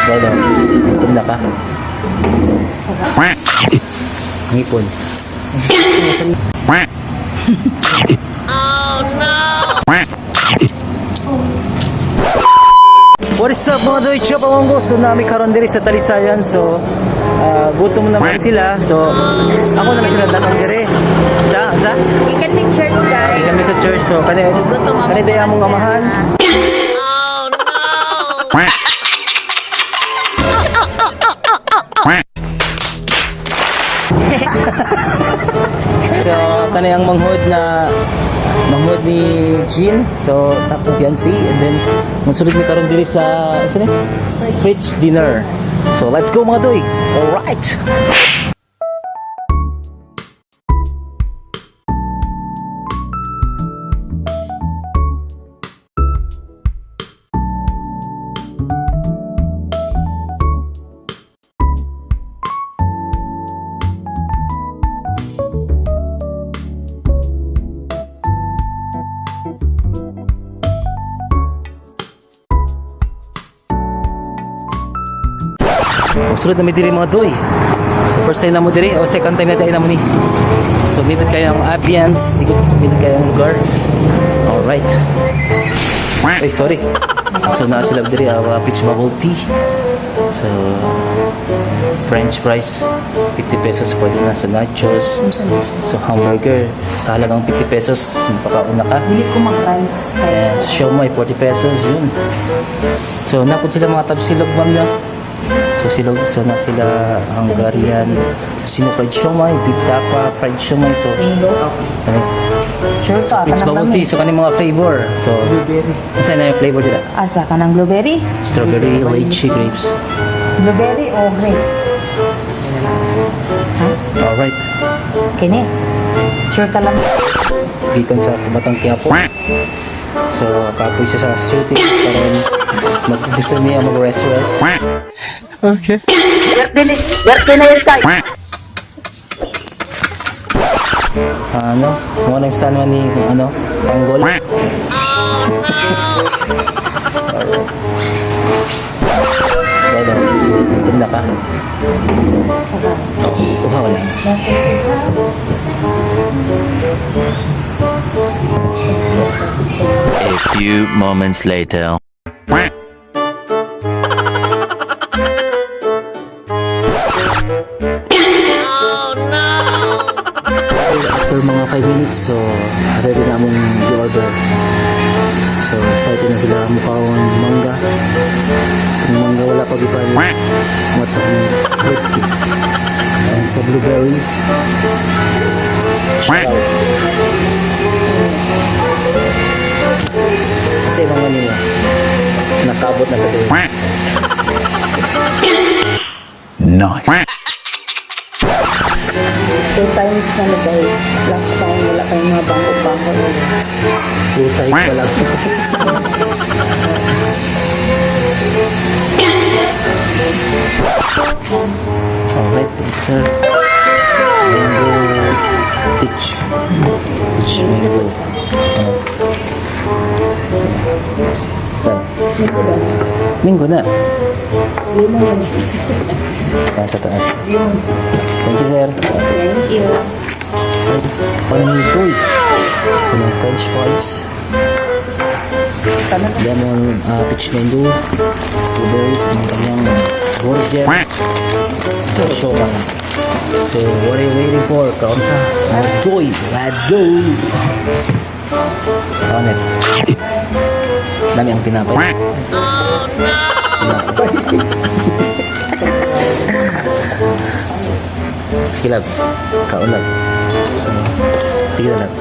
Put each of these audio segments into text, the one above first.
Dahil gutom na ka. Ngipon. Oh no! What is up mga doy? Siya pamanggo. So nami karon diri sa Talisayan. So gutom naman sila. So ako naman sila dalawang diri. Sa? Ikan may church guys. Kami sa church. So kanina mong amahan. Oh no! So kanina ang manghod ni Jean. So sa kumpiyansi. And then magsulod mi karon diri sa Fridge dinner. So let's go mga doy. Alright. Magsulod na may diri mga doy. So first time na mo diri o second time na tayo na mo ni. So dito kayo ang ambience, dito kayo ang lugar. Alright. Ay sorry. So na sila diri peach bubble tea. So French fries 50 pesos pwede na sa nachos. So hamburger sa halagang 50 pesos napakauna ka. Hindi ko mag-fries. And sa siomai 40 pesos yun. So napod sila mga tabsilog ma'am na. So na sila Hungarian, sino fried siomai, beef tapa, fried siomai. So Sure ka, it's bubble tea. So kaning mga flavor. So blueberry. asa na yung flavor nila? Asa ka ng blueberry? Strawberry, lychee, grapes. Blueberry o grapes? Ha? Alright. Kini? Sure ka lang. Gikan sa Kumatang Quiapo. So kapoy siya sa shooting karon gusto niya mag-rest. Okay. Birthday na yun tayo. Ano? Mo nang stand man ni tanggol. Dahil gutom na ka. Oo, kuha wala. A few moments later. Oh no! After mga 5 minutes, so ready na mong i-order. So excited na sila mukhang mangga. Kung mangga wala pa gipali. Matang fruity. And sa blueberry. Shout out. Kasi mga nila nakabot na tayo. Nice. 2 times na nagay. Last time wala kayong mga bangko-bangko. Usay ko lang. Alright, sir. Mango peach. Peach mango. Minggo na. Limon. Nasa taas. Limon. Thank you, sir. Thank you. Panitoy. So, French fries. Lemon peach mango. Strawberries. Ang kanyang gorget. So, what are you waiting for? Kaunta. Toy. Let's go! Kaunit. Dami ang tinapay. Oh no! Sige lang. Kaunat. So, sige na lang.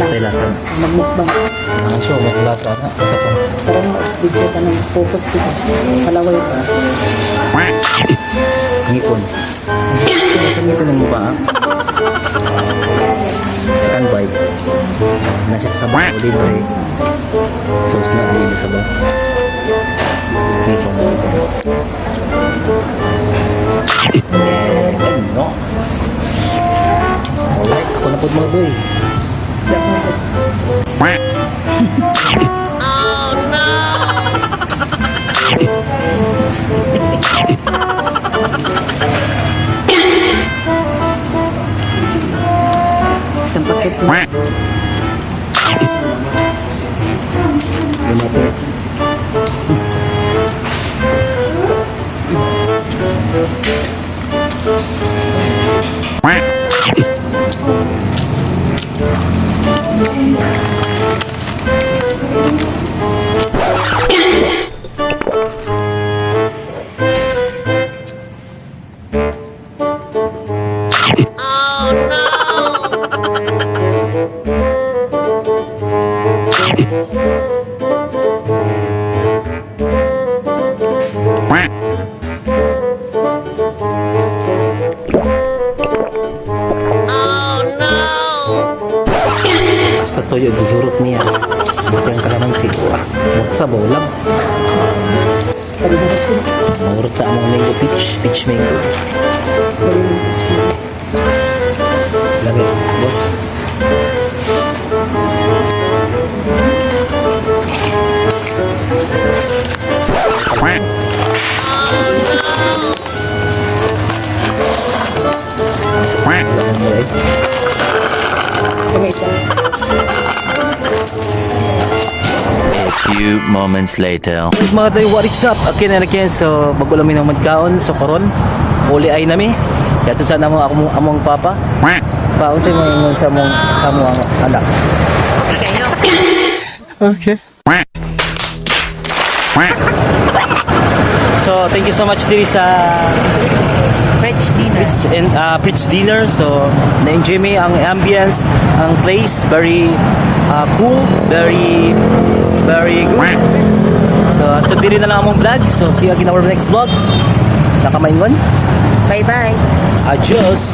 Kasi lasa. Magmukbang. Sure, maglasa na. Isa pa. Parang video ka ng focus kita. Palaway ka. Ngipon. Sa ngipon ng mukha. Second bite. Nasa sabaw. Libre. Sauce na. Libre sabaw. Ngipon. Ano? Alright. Ako na po mga boy. Oh no! Murta ang mga mango peach mango. Lagi, boss. A few moments later. Mga day, what is up? Again and again, so bago lang minang magkaon, so karon uli ay nami. Kaya ito sana mo ako among papa. Paon sa mga sa mong anak. Okay. So, thank you so much diri sa French dinner. Fritz Dinner. So, na-enjoy me ang ambience, ang place, very cool, very good. So, ito diri na lang among vlog. So, see you again in our next vlog. Nakamaingon. Bye-bye. Adios.